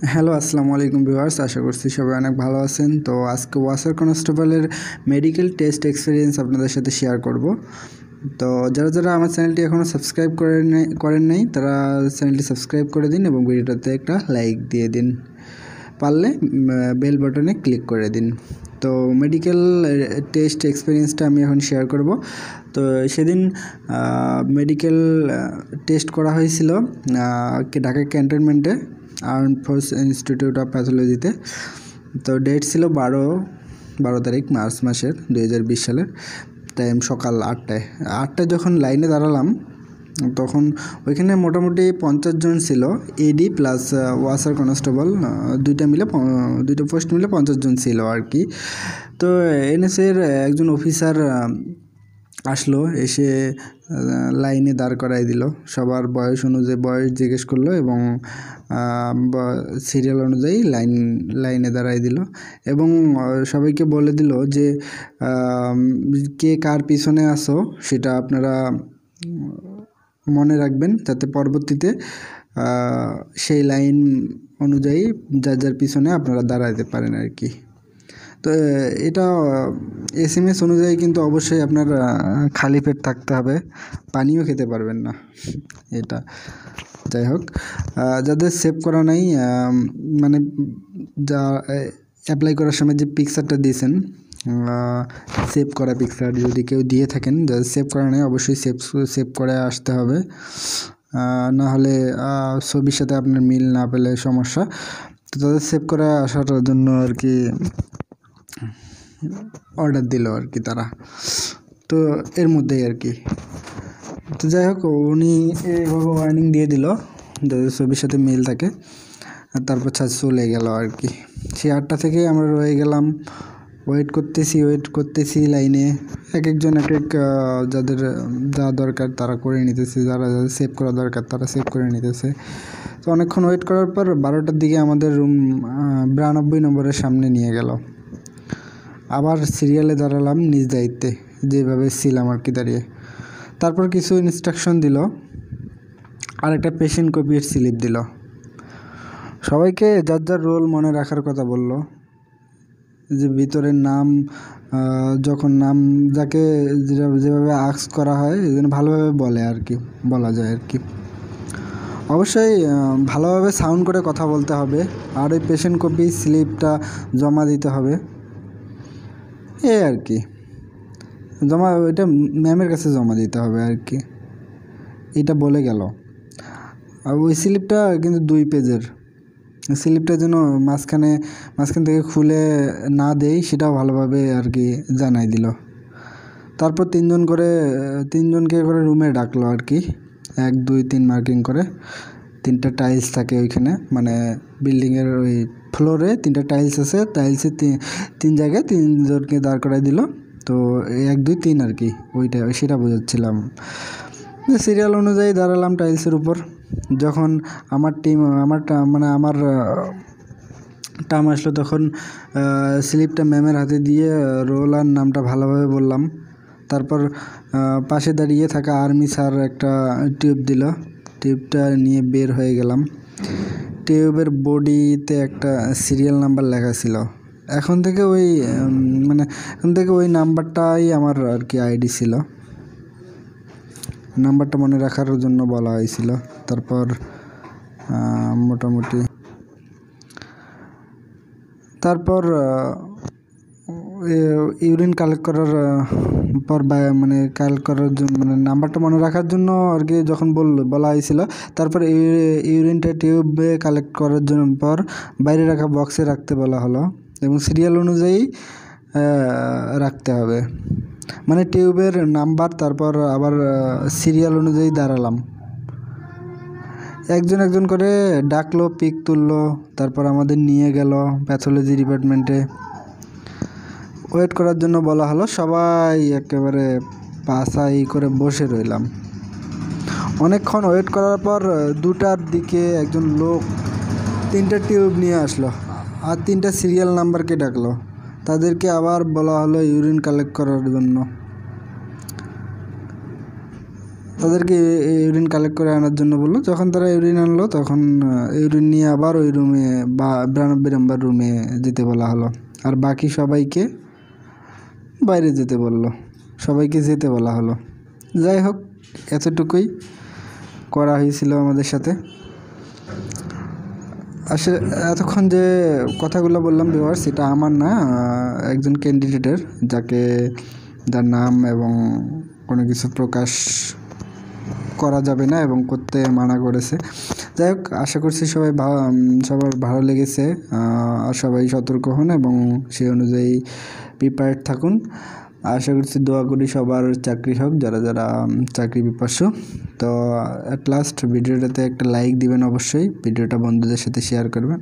Hello, আসসালামু আলাইকুম viewers. আশা করছি সবাই অনেক ভালো আছেন। তো আজকে ওয়াসার কনস্টেবলের মেডিকেল টেস্ট এক্সপিরিয়েন্স আপনাদের সাথে শেয়ার করব। তো যারা যারা আমার চ্যানেলটি এখনও সাবস্ক্রাইব করেন নাই তারা চ্যানেলটি সাবস্ক্রাইব করে দিন এবং ভিডিওটাতে একটা লাইক দিয়ে দিন, পারলে বেল বাটনে ক্লিক করে দিন। তো মেডিকেল টেস্ট এক্সপিরিয়েন্সটা আমি এখন শেয়ার করব। তো সেদিন মেডিকেল টেস্ট করা হয়েছিল ঢাকা ক্যান্টনমেন্টে আর্মড ফোর্স ইনস্টিটিউট অফ প্যাথোলজিতে। তো ডেট ছিল 12 তারিখ মার্চ মাসের 2020 সালের। টাইম সকাল 8টায় যখন লাইনে দাঁড়ালাম তখন ওইখানে মোটামুটি 50 জন ছিল, এডি প্লাস ওয়াসার কনস্টেবল দুইটা পোস্ট মিলে 50 জন ছিল আর কি। তো এনএসএর একজন অফিসার আসলো, এসে লাইনে দাঁড় করাই দিল। সবার বয়স অনুযায়ী বয়স জিজ্ঞেস করলো এবং সিরিয়াল অনুযায়ী লাইনে দাঁড়াই দিল এবং সবাইকে বলে দিল যে কে কার পিছনে আসো সেটা আপনারা মনে রাখবেন, যাতে পরবর্তীতে সেই লাইন অনুযায়ী যার যার পিছনে আপনারা দাঁড়াতে পারেন আর কি। তো এটা এসএমএস অনুযায়ী কিন্তু অবশ্যই আপনার খালি পেট থাকতে হবে, পানিও খেতে পারবেন না। এটা যাই হোক, যাদের সেভ করা নাই, মানে যা অ্যাপ্লাই করার সময় যে পিকচারটা দিয়েছেন, সেভ করা পিকচার যদি কেউ দিয়ে থাকেন, যাদের সেভ করা নেই অবশ্যই সেভ করে আসতে হবে, না হলে ছবির সাথে আপনার মিল না পেলে সমস্যা। তো তাদের সেভ করে আসার জন্য আর কি অর্ডার দিল আর কি তারা। তো এর মধ্যেই আর কি, তো যাই হোক উনি এইভাবে ওয়ার্নিং দিয়ে দিল যাদের ছবির সাথে মিল থাকে, আর তারপর চলে গেল আর কি। সেই 8টা থেকে আমরা রয়ে গেলাম, ওয়েট করতেছি লাইনে। একজন যাদের যা দরকার তারা করে নিতেছে, যারা সেভ করা দরকার তারা সেভ করে নিতেছে। তো অনেকক্ষণ ওয়েট করার পর 12টার দিকে আমাদের রুম 92 নম্বরের সামনে নিয়ে গেল। আবার সিরিয়ালে দাঁড়ালাম নিজ দায়িত্বে, যেভাবে ছিলাম আর কি দাঁড়িয়ে। তারপর কিছু ইনস্ট্রাকশন দিল আর একটা পেশেন্ট কপির স্লিপ দিল। সবাইকে যার যার রোল মনে রাখার কথা বলল, যে ভিতরের নাম, যখন নাম যাকে যেভাবে আস্ক করা হয় যেন ভালোভাবে বলা যায় আর কি। অবশ্যই ভালোভাবে সাউন্ড করে কথা বলতে হবে, আর ওই পেশেন্ট কপি স্লিপটা জমা দিতে হবে আর কি। ওইটা ম্যামের কাছে জমা দিতে হবে আর কি, এটা বলে গেল। আর ওই স্লিপটা কিন্তু 2 পেজের, স্লিপটা যেন মাঝখান থেকে খুলে না দেই সেটাও ভালোভাবে আর কি জানাই দিল। তারপর তিনজনকে করে রুমে ডাকলো আর কি, 1 2 3 মার্কিং করে। 3টা টাইলস থাকে ওইখানে, মানে বিল্ডিংয়ের ওই ফ্লোরে 3টা টাইলস আছে, টাইলসের 3 জায়গায় 3 জনকে দাঁড় করাই দিল। তো 1 2 3 আর কি, সেটা বোঝাচ্ছিলাম। সিরিয়াল অনুযায়ী দাঁড়ালাম টাইলসের উপর। যখন আমার টার্ম আসলো তখন স্লিপটা ম্যামের হাতে দিয়ে রোল আর নামটা ভালোভাবে বললাম। তারপর পাশে দাঁড়িয়ে থাকা আর্মি স্যার একটা টিউব দিল, টিউবটা নিয়ে বের হয়ে গেলাম। টিউবের বডিতে একটা সিরিয়াল নাম্বার লেখা ছিল। এখন থেকে ওই নাম্বারটাই আমার আর কি আইডি ছিল, নাম্বারটা মনে রাখার জন্য বলা হয়েছিল। তারপর মোটামুটি ইউরিন কালেক্ট করার পর কালেক্ট করার জন্য নাম্বারটা মনে রাখার জন্য আর কি যখন বলা হয়েছিল, তারপর ইউরিনটা টিউবে কালেক্ট করার জন্য পর বাইরে রাখা বক্সে রাখতে বলা হলো এবং সিরিয়াল অনুযায়ী রাখতে হবে, মানে টিউবের নাম্বার। তারপর আবার সিরিয়াল অনুযায়ী দাঁড়ালাম, একজন করে ডাকলো, পিক তুললো, তারপর আমাদের নিয়ে গেল প্যাথোলজি ডিপার্টমেন্টে। ওয়েট করার জন্য বলা হলো, সবাই একেবারে পাশাই করে বসে রইলাম। অনেকক্ষণ ওয়েট করার পর 2টার দিকে একজন লোক 3টা টিউব নিয়ে আসলো আর 3টা সিরিয়াল নাম্বারকে ডাকলো। তাদেরকে আবার বলা হলো ইউরিন কালেক্ট করার জন্য। তাদেরকে ইউরিন কালেক্ট করে আনার জন্য বললো। যখন তারা ইউরিন আনলো তখন ইউরিন নিয়ে আবার ওই রুমে বা 92 নম্বর রুমে যেতে বলা হলো। আর বাকি সবাইকে বাইরে যেতে বললো, সবাইকে যেতে বলা হলো। যাই হোক, এতটুকুই করা হয়েছিল আমাদের সাথে। আসলে এতক্ষণ যে কথাগুলো বললাম ভিউয়ার্স, এটা আমার না, একজন ক্যান্ডিডেটের, যার নাম এবং কোনো কিছু প্রকাশ করা যাবে না এবং করতে মানা করেছে। যাই হোক, আশা করছি সবার ভালো লেগেছে। আর সবাই সতর্ক হন এবং সেই অনুযায়ী প্রিপেয়ার্ড থাকুন। আশা করছি, দোয়া করি সবার চাকরি হোক, যারা চাকরি পিপাসু। তো অ্যাট লাস্ট ভিডিওটাতে একটা লাইক দিবেন অবশ্যই, ভিডিওটা বন্ধুদের সাথে শেয়ার করবেন।